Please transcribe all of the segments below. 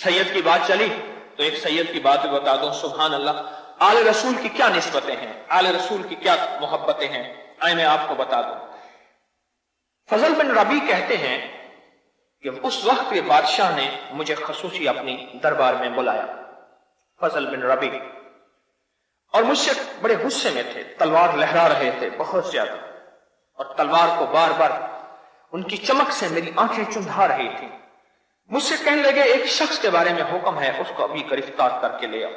سید کی بات چلی تو ایک سید کی بات بتا دوں. سبحان اللہ، آل رسول کی کیا نسبتیں ہیں، آل رسول کی کیا محبتیں ہیں، آئے میں آپ کو بتا دوں. فضل بن ربیع کہتے ہیں کہ اس وقت کے بادشاہ نے مجھے خصوصی اپنی دربار میں بلایا، فضل بن ربیع، اور مجھ سے بڑے غصے میں تھے، تلوار لہرا رہے تھے بہت زیادہ، اور تلوار کو بار بار ان کی چمک سے میری آنکھیں چندھا رہی تھی. مجھ سے کہنے لگے ایک شخص کے بارے میں حکم ہے، اس کو ابھی گرفتار کر کے لے آؤ،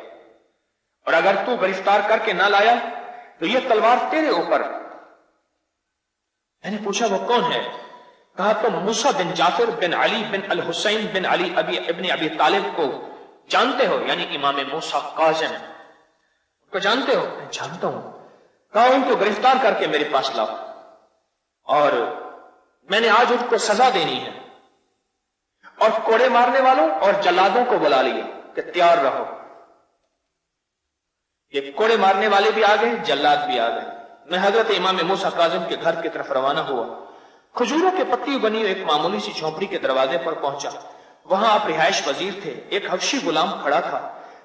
اور اگر تو گرفتار کر کے نہ لایا تو یہ تلوار تیرے اوپر. میں نے پوچھا وہ کون ہے؟ کہا تم موسیٰ بن جعفر بن علی بن الحسین بن علی ابن ابی طالب کو جانتے ہو؟ یعنی امام موسیٰ کاظم کو جانتے ہو؟ میں جانتا ہوں. کہا ان کو گرفتار کر کے میرے پاس لاؤ، اور میں نے آج ان کو سزا دینی ہے. اور کوڑے مارنے والوں اور جلادوں کو بلا لیا کہ تیار رہو. یہ کوڑے مارنے والے بھی آ گئے، جلاد بھی آ گئے. میں حضرت امام موسیٰ کاظم کے گھر کی طرف روانہ ہوا. کھجوروں کے پتی بنی ایک معمولی سی جھونپڑی کے دروازے پر پہنچا. وہاں آپ رہائش پذیر تھے. ایک حبشی غلام کھڑا تھا.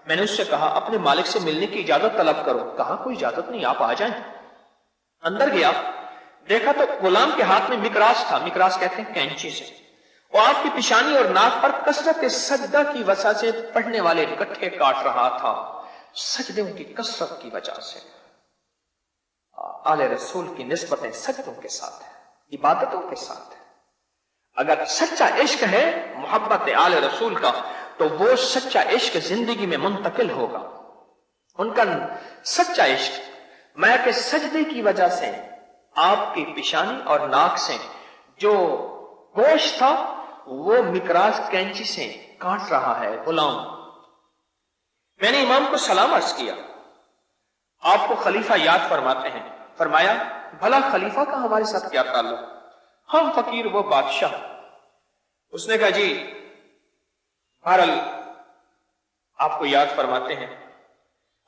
میں نے اس سے کہا اپنے مالک سے ملنے کی اجازت طلب کرو. کہا کوئی اجازت نہیں، آپ آ جائیں. اندر گیا، دیکھا تو غلام کے ہاتھ میں مکراس تھا. مکراس کہتے ہیں کینچی سے. وہ آپ کی پیشانی اور ناک پر کثرت سجدہ کی وجہ سے پڑھنے والے گٹھے کاٹ رہا تھا، سجدوں کی کثرت کی وجہ سے. آل رسول کی نسبتیں سجدوں کے ساتھ ہے، عبادتوں کے ساتھ ہے. اگر سچا عشق ہے محبت آل رسول کا تو وہ سچا عشق زندگی میں منتقل ہوگا. ان کا سچا عشق میں کہ سجدے کی وجہ سے آپ کی پیشانی اور ناک سے جو گوشت تھا وہ مکراس کینچی سے کاٹ رہا ہے غلام. میں نے امام کو سلام عرض کیا. آپ کو خلیفہ یاد فرماتے ہیں. فرمایا بھلا خلیفہ کا ہمارے ساتھ کیا تعلق؟ ہم فقیر وہ بادشاہ. اس نے کہا جی بہرحال آپ کو یاد فرماتے ہیں.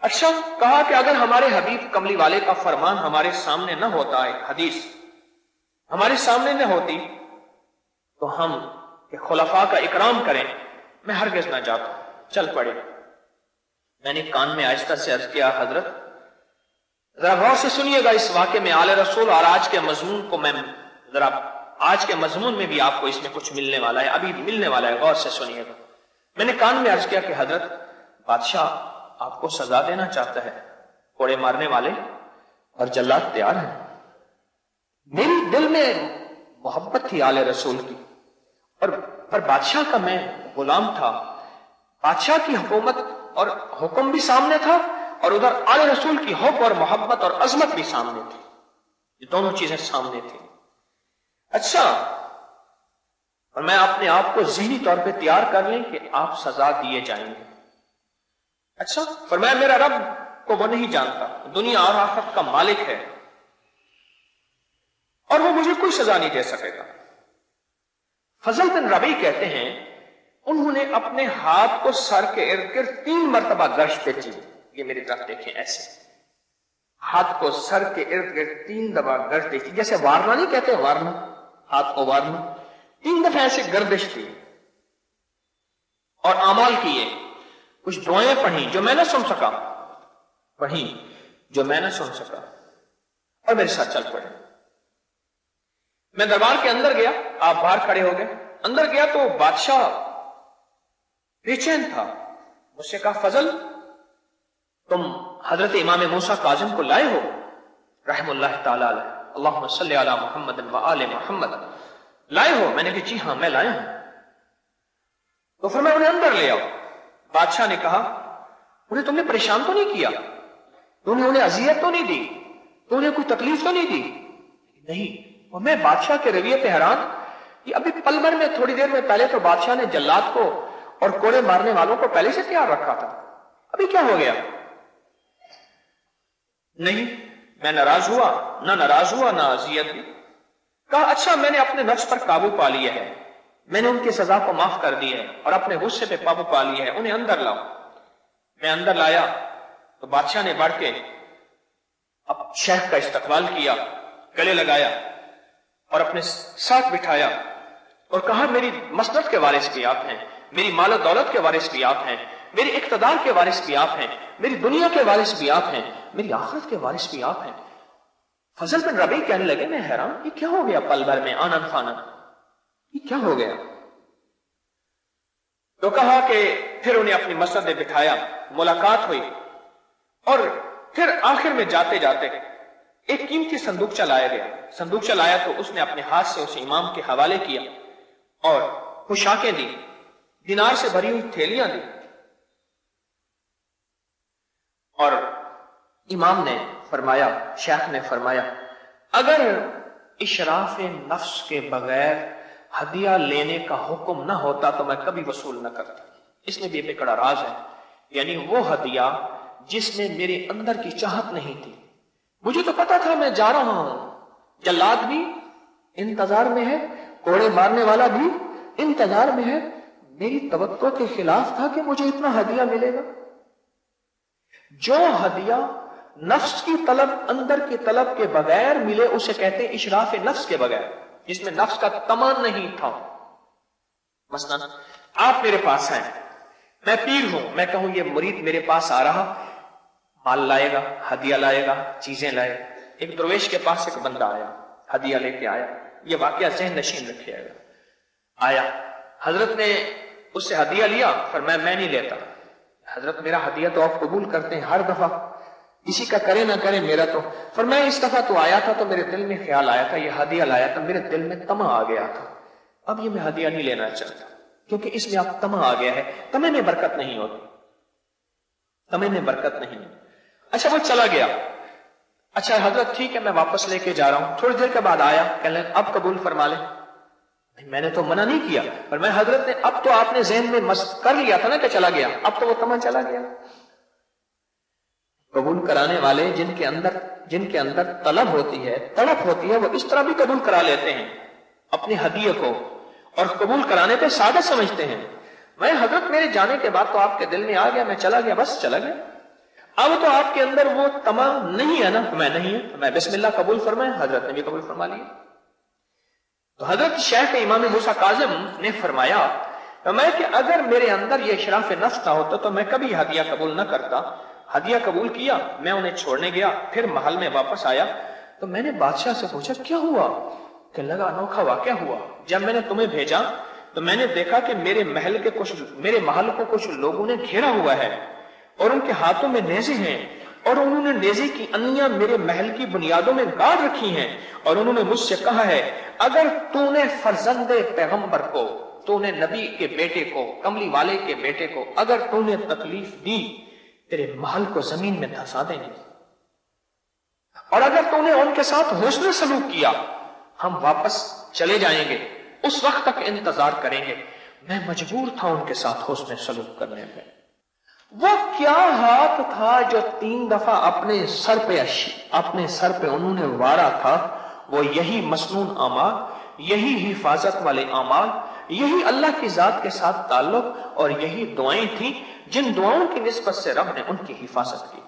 اچھا، کہا کہ اگر ہمارے حبیب کملی والے کا فرمان ہمارے سامنے نہ ہوتا ہے، حدیث ہمارے سامنے نہ ہوتی تو ہم کہ خلفاء کا اکرام کریں، میں ہرگز نہ جاتا. چل پڑے. میں نے کان میں آہستہ سے عرض کیا حضرت ذرا غور سے سنیے گا اس واقعے میں آل رسول اور آج کے مضمون کو. میں ذرا آج کے مضمون میں بھی آپ کو اس میں کچھ ملنے والا ہے، ابھی ملنے والا ہے، غور سے سنیے گا. میں نے کان میں عرض کیا کہ حضرت بادشاہ آپ کو سزا دینا چاہتا ہے، کوڑے مارنے والے اور جلاد تیار ہیں. میری دل میں محبت تھی آل رسول کی، اور بادشاہ کا میں غلام تھا. بادشاہ کی حکومت اور حکم بھی سامنے تھا، اور ادھر آل رسول کی حب اور محبت اور عظمت بھی سامنے تھی. یہ دونوں چیزیں سامنے تھی. اچھا، اور میں اپنے آپ کو ذہنی طور پہ تیار کر لیں کہ آپ سزا دیے جائیں گے. اچھا، فرمایا میرا رب کو وہ نہیں جانتا، دنیا اور آخرت کا مالک ہے، اور وہ مجھے کوئی سزا نہیں دے سکے گا. فضل بن ربیع کہتے ہیں انہوں نے اپنے ہاتھ کو سر کے ارد گرد 3 مرتبہ گشت کی. یہ میری طرف دیکھیں، ایسے ہاتھ کو سر کے ارد گرد 3 دفعہ گشت کی، جیسے وارنا نہیں کہتے، وارنا ہاتھ کو وارنا، 3 دفعہ ایسے گردش کی اور اعمال کیے. کچھ دعائیں پڑھی جو میں نہ سن سکا، اور میرے ساتھ چل پڑے. میں دربار کے اندر گیا، آپ باہر کھڑے ہو گئے. اندر گیا تو بادشاہ بے چین تھا. مجھ سے کہا فضل تم حضرت امام موسیٰ کاظم کو لائے ہو رحم اللہ تعالی علیہ، اللہم صلی علی محمد و آل محمد، لائے ہو؟ میں نے کہا جی ہاں میں لایا ہوں. تو پھر میں انہیں اندر لے آؤ. بادشاہ نے کہا انہیں تم نے پریشان تو نہیں کیا، تم نے انہیں اذیت تو نہیں دی، تو انہیں کوئی تکلیف تو نہیں دی؟ نہیں. اور میں بادشاہ کے رویے پہ حیران کہ ابھی پل بھر میں تھوڑی دیر میں پہلے تو بادشاہ نے جلاد کو اور کوڑے مارنے والوں کو پہلے سے تیار رکھا تھا، ابھی کیا ہو گیا؟ نہیں، میں ناراض ہوا نہ اذیت دی. کہا اچھا، میں نے اپنے نفس پر قابو پا لیا ہے، میں نے ان کی سزا کو معاف کر دی ہے اور اپنے غصے پہ قابو پا لیا ہے، انہیں اندر لاؤ. میں اندر لایا تو بادشاہ نے بڑھ کے اب شیخ کا استقبال کیا، گلے لگایا اور اپنے ساتھ بٹھایا. اور کہا میری مسند کے وارث بھی آپ ہیں، میری مال و دولت کے وارث بھی آپ ہیں، میری اقتدار کے وارث بھی آپ ہیں، میری دنیا کے وارث بھی آپ ہیں، میری آخرت کے وارث بھی آپ ہیں۔ فضل بن ربیع کہنے لگے میں حیران، یہ کیا ہو گیا پل بھر میں آنن فانن، یہ کیا ہو گیا؟ تو کہا کہ پھر انہیں اپنی مسند میں بٹھایا، ملاقات ہوئی، اور پھر آخر میں جاتے جاتے ایک قیمتی صندوق لایا گیا۔ صندوق لایا تو اس نے اپنے ہاتھ سے اسے امام کے حوالے کیا اور پوشاکیں دی، دینار سے بھری ہوئی تھیلیاں دی، اور امام نے فرمایا، شیخ نے فرمایا اگر اشراف نفس کے بغیر ہدیہ لینے کا حکم نہ ہوتا تو میں کبھی وصول نہ کرتا۔ اس میں بھی ایک بڑا راز ہے، یعنی وہ ہدیہ جس میں میرے اندر کی چاہت نہیں تھی، مجھے تو پتا تھا میں جا رہا ہوں، جلاد بھی انتظار میں ہے، کوڑے مارنے والا بھی انتظار میں ہے، میری توقع کے خلاف تھا کہ مجھے اتنا ہدیہ ملے گا۔ جو ہدیہ نفس کی طلب، اندر کی طلب کے بغیر ملے اسے کہتے ہیں اشراف نفس کے بغیر، جس میں نفس کا تمام نہیں تھا۔ مثلا آپ میرے پاس ہیں، میں پیر ہوں، میں کہوں یہ مرید میرے پاس آ رہا، مال لائے گا، ہدیہ لائے گا، چیزیں لائے گا۔ ایک درویش کے پاس ایک بندہ آیا، ہدیہ لے کے آیا، یہ واقعہ ذہن نشین رکھیے گا۔ آیا، حضرت نے اس سے ہدیہ لیا، فرمایا میں نہیں لیتا، حضرت میرا ہدیہ تو آپ قبول کرتے ہیں ہر دفعہ، کسی کا کرے نہ کرے میرا تو۔ فرمایا اس دفعہ تو آیا تھا تو میرے دل میں خیال آیا تھا، یہ ہدیہ لایا تھا، میرے دل میں طمع آ گیا تھا، اب یہ میں ہدیہ نہیں لینا چاہتا، کیونکہ اس میں آپ طمع آ گیا ہے، طمع میں برکت نہیں ہوتی، طمع میں برکت نہیں ہے۔ اچھا وہ چلا گیا، اچھا حضرت ٹھیک ہے میں واپس لے کے جا رہا ہوں، تھوڑی دیر کے بعد آیا، کہنے لگا اب قبول فرما لیں، میں نے تو منع نہیں کیا، پر میں حضرت نے اب تو آپ نے ذہن میں کر لیا تھا نا کہ چلا گیا، اب تو وہ طمع چلا گیا۔ قبول کرانے والے جن کے اندر طلب ہوتی ہے، تڑپ ہوتی ہے، وہ اس طرح بھی قبول کرا لیتے ہیں اپنی ہدیے کو، اور قبول کرانے پہ سادہ سمجھتے ہیں۔ میں حضرت میرے جانے کے بعد تو آپ کے دل میں آ گیا، میں چلا گیا، بس چلا گیا، اب تو آپ کے اندر وہ طمع نہیں ہے نا، میں نہیں ہے، میں بسم اللہ قبول فرمائے، حضرت نے بھی قبول فرما لیا۔ تو حضرت شیخ امام موسیٰ کاظم نے فرمایا کہ اگر میرے اندر یہ اشراف نفس نہ ہوتا تو میں کبھی ہدیہ قبول نہ کرتا۔ ہدیہ قبول کیا، میں انہیں چھوڑنے گیا، پھر محل میں واپس آیا تو میں نے بادشاہ سے پوچھا کیا ہوا؟ کہنے لگا انوکھا واقعہ ہوا، جب میں نے تمہیں بھیجا تو میں نے دیکھا کہ میرے محل کو کچھ لوگوں نے گھیرا ہوا ہے اور ان کے ہاتھوں میں نیزے ہیں، اور انہوں نے نیزے کی انیاں میرے محل کی بنیادوں میں گاڑ رکھی ہیں، اور انہوں نے مجھ سے کہا ہے اگر تو نے فرزند پیغمبر کو، تو نے نبی کے بیٹے کو، کملی والے کے بیٹے کو اگر تو نے تکلیف دی تیرے محل کو زمین میں دھسا دیں گے، اور اگر تو نے ان کے ساتھ حسن سلوک کیا ہم واپس چلے جائیں گے، اس وقت تک انتظار کریں گے۔ میں مجبور تھا ان کے ساتھ حسن سلوک کرنے پہ۔ وہ کیا ہاتھ تھا جو 3 دفعہ اپنے سر پہ انہوں نے وارا تھا، وہ یہی مسنون اعمال، یہی حفاظت والے اعمال، یہی اللہ کی ذات کے ساتھ تعلق، اور یہی دعائیں تھیں جن دعاؤں کی نسبت سے رب نے ان کی حفاظت کی۔